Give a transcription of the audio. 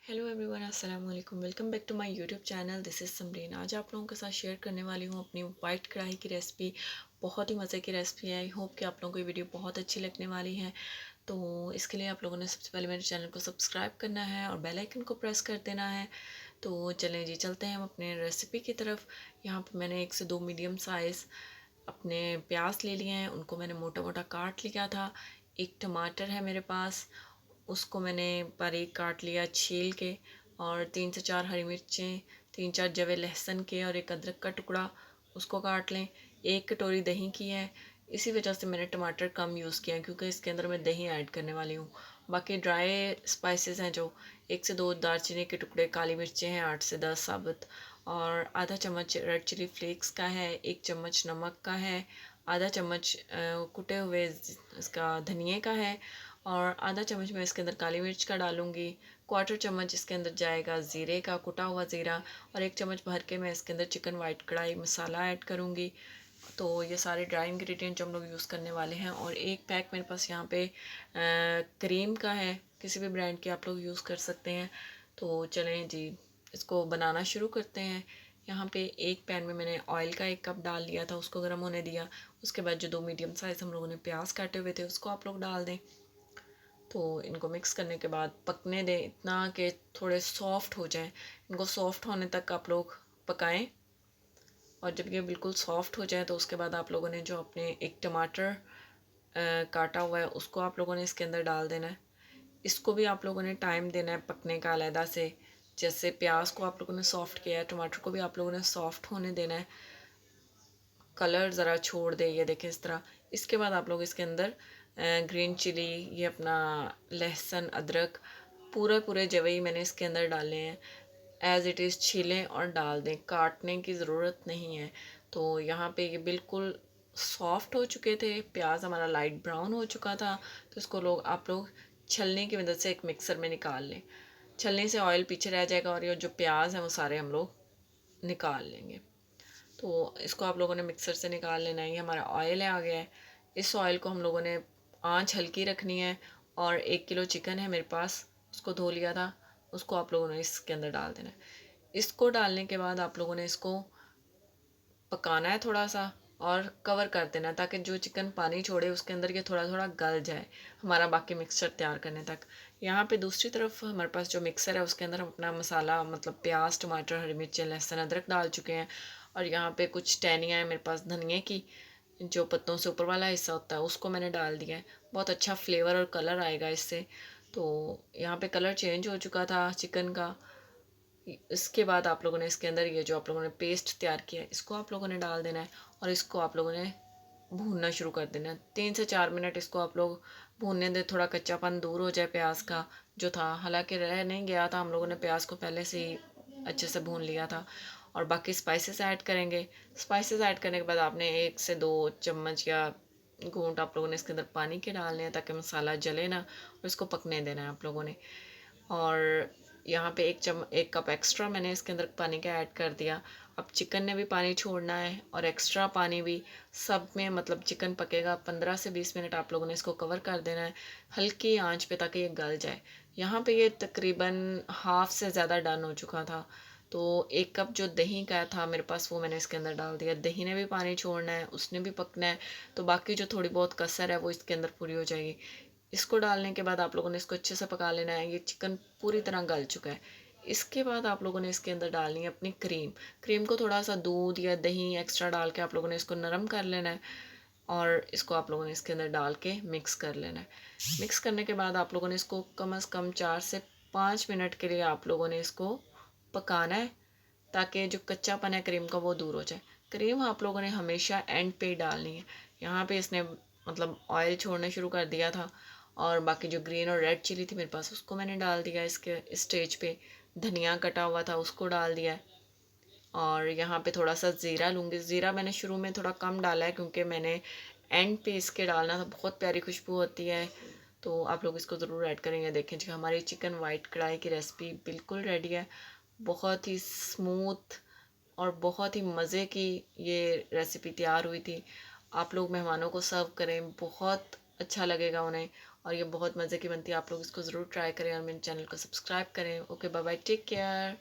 Hello everyone, अस्सलाम वालेकुम। Welcome back to my YouTube channel. This is Samreen. आज आप लोगों के साथ शेयर करने वाली हूँ अपनी वाइट कढ़ाई की रेसिपी। बहुत ही मज़े की रेसिपी है। आई होप कि आप लोगों को ये वीडियो बहुत अच्छी लगने वाली है। तो इसके लिए आप लोगों ने सबसे पहले मेरे चैनल को सब्सक्राइब करना है और बेल आइकन को प्रेस कर देना है। तो चलें जी, चलते हैं हम अपने रेसिपी की तरफ। यहाँ पर मैंने 1 से 2 मीडियम साइज़ अपने प्याज ले लिए हैं, उनको मैंने मोटा मोटा काट लिया था। एक टमाटर है मेरे पास, उसको मैंने बारीक काट लिया छील के। और 3 से 4 हरी मिर्चें, 3-4 जवे लहसुन के और एक अदरक का टुकड़ा, उसको काट लें। 1 कटोरी दही की है। इसी वजह से मैंने टमाटर कम यूज़ किया है क्योंकि इसके अंदर मैं दही ऐड करने वाली हूँ। बाकी ड्राई स्पाइसेस हैं जो 1 से 2 दालचीनी के टुकड़े, काली मिर्चें हैं 8 से 10 साबुत, और आधा चम्मच रेड चिली फ्लेक्स का है, 1 चम्मच नमक का है, आधा चम्मच कुटे हुए इसका धनिए का है, और आधा चम्मच मैं इसके अंदर काली मिर्च का डालूँगी। क्वार्टर चम्मच इसके अंदर जाएगा ज़ीरे का, कुटा हुआ ज़ीरा, और 1 चम्मच भर के मैं इसके अंदर चिकन वाइट कढ़ाई मसाला ऐड करूँगी। तो ये सारे ड्राई इंग्रेडिएंट जो हम लोग यूज़ करने वाले हैं। और एक पैक मेरे पास यहाँ पे क्रीम का है, किसी भी ब्रांड की आप लोग यूज़ कर सकते हैं। तो चलें जी, इसको बनाना शुरू करते हैं। यहाँ पे एक पैन में मैंने ऑयल का 1 कप डाल लिया था, उसको गर्म होने दिया। उसके बाद जो 2 मीडियम साइज़ हम लोगों ने प्याज काटे हुए थे उसको आप लोग डाल दें। तो इनको मिक्स करने के बाद पकने दें इतना कि थोड़े सॉफ्ट हो जाएं। इनको सॉफ्ट होने तक आप लोग पकाएं। और जब ये बिल्कुल सॉफ्ट हो जाए तो उसके बाद आप लोगों ने जो अपने एक टमाटर काटा हुआ है उसको आप लोगों ने इसके अंदर डाल देना है। इसको भी आप लोगों ने टाइम देना है पकने का अलहदा से। जैसे प्याज को आप लोगों ने सॉफ्ट किया है, टमाटर को भी आप लोगों ने सॉफ्ट होने देना है। कलर ज़रा छोड़ दे, ये देखें इस तरह। इसके बाद आप लोग इसके अंदर ग्रीन चिली, ये अपना लहसुन, अदरक, पूरे पूरे जवई मैंने इसके अंदर डाले हैं। एज़ इट इज़ छीलें और डाल दें, काटने की ज़रूरत नहीं है। तो यहाँ पे ये बिल्कुल सॉफ्ट हो चुके थे, प्याज हमारा लाइट ब्राउन हो चुका था। तो इसको आप लोग छलनी की मदद से एक मिक्सर में निकाल लें। छलनी से ऑयल पीछे रह जाएगा और ये जो प्याज हैं वो सारे हम लोग निकाल लेंगे। तो इसको आप लोगों ने मिक्सर से निकाल लेना है। ये हमारा ऑयल है आ गया है। इस ऑयल को हम लोगों ने आंच हल्की रखनी है। और 1 किलो चिकन है मेरे पास, उसको धो लिया था, उसको आप लोगों ने इसके अंदर डाल देना है। इसको डालने के बाद आप लोगों ने इसको पकाना है थोड़ा सा, और कवर कर देना है ताकि जो चिकन पानी छोड़े उसके अंदर ये थोड़ा थोड़ा गल जाए हमारा बाकी मिक्सचर तैयार करने तक। यहाँ पे दूसरी तरफ हमारे पास जो मिक्सर है उसके अंदर हम अपना मसाला मतलब प्याज, टमाटर, हरी मिर्चें, लहसुन, अदरक डाल चुके हैं। और यहाँ पे कुछ टहनियाँ है मेरे पास धनिए की, जो पत्तों से ऊपर वाला हिस्सा होता है उसको मैंने डाल दिया है। बहुत अच्छा फ्लेवर और कलर आएगा इससे। तो यहाँ पे कलर चेंज हो चुका था चिकन का। इसके बाद आप लोगों ने इसके अंदर ये जो आप लोगों ने पेस्ट तैयार किया है इसको आप लोगों ने डाल देना है। और इसको आप लोगों ने भूनना शुरू कर देना है। 3 से 4 मिनट इसको आप लोग भूनने दें, थोड़ा कच्चापन दूर हो जाए प्याज का जो था। हालांकि रह नहीं गया था, हम लोगों ने प्याज को पहले से ही अच्छे से भून लिया था। और बाकी स्पाइसेस ऐड करेंगे। स्पाइसेस ऐड करने के बाद आपने 1 से 2 चम्मच या घूंट आप लोगों ने इसके अंदर पानी के डालने हैं ताकि मसाला जले ना, और इसको पकने देना है आप लोगों ने। और यहाँ पे 1 कप एक्स्ट्रा मैंने इसके अंदर पानी का ऐड कर दिया। अब चिकन ने भी पानी छोड़ना है और एक्स्ट्रा पानी भी, सब में मतलब चिकन पकेगा। 15 से 20 मिनट आप लोगों ने इसको कवर कर देना है हल्की आंच पे ताकि ये गल जाए। यहाँ पे ये तकरीबन हाफ से ज़्यादा डन हो चुका था। तो 1 कप जो दही का था मेरे पास वो मैंने इसके अंदर डाल दिया। दही ने भी पानी छोड़ना है, उसने भी पकना है। तो बाकी जो थोड़ी बहुत कसर है वो इसके अंदर पूरी हो जाएगी। इसको डालने के बाद आप लोगों ने इसको अच्छे से पका लेना है। ये चिकन पूरी तरह गल चुका है। इसके बाद आप लोगों ने इसके अंदर डालनी है अपनी क्रीम। क्रीम को थोड़ा सा दूध या दही एक्स्ट्रा डाल के आप लोगों ने इसको नरम कर लेना है। और इसको आप लोगों ने इसके अंदर डाल के मिक्स कर लेना है। मिक्स करने के बाद आप लोगों ने इसको कम से कम 4 से 5 मिनट के लिए आप लोगों ने इसको पकाना है ताकि जो कच्चापन है क्रीम का वो दूर हो जाए। क्रीम आप लोगों ने हमेशा एंड पे ही डालनी है। यहाँ पे इसने मतलब ऑयल छोड़ना शुरू कर दिया था। और बाकी जो ग्रीन और रेड चिली थी मेरे पास उसको मैंने डाल दिया इसके स्टेज पे। धनिया कटा हुआ था उसको डाल दिया है। और यहाँ पे थोड़ा सा ज़ीरा लूँगी। ज़ीरा मैंने शुरू में थोड़ा कम डाला है क्योंकि मैंने एंड पे इसके डालना था। बहुत प्यारी खुशबू होती है, तो आप लोग इसको ज़रूर ऐड करेंगे। देखें जी, हमारी चिकन वाइट कढ़ाई की रेसिपी बिल्कुल रेडी है। बहुत ही स्मूथ और बहुत ही मज़े की ये रेसिपी तैयार हुई थी। आप लोग मेहमानों को सर्व करें, बहुत अच्छा लगेगा उन्हें। और ये बहुत मज़े की बनती है। आप लोग इसको ज़रूर ट्राई करें और मेरे चैनल को सब्सक्राइब करें। Okay, bye bye, take care.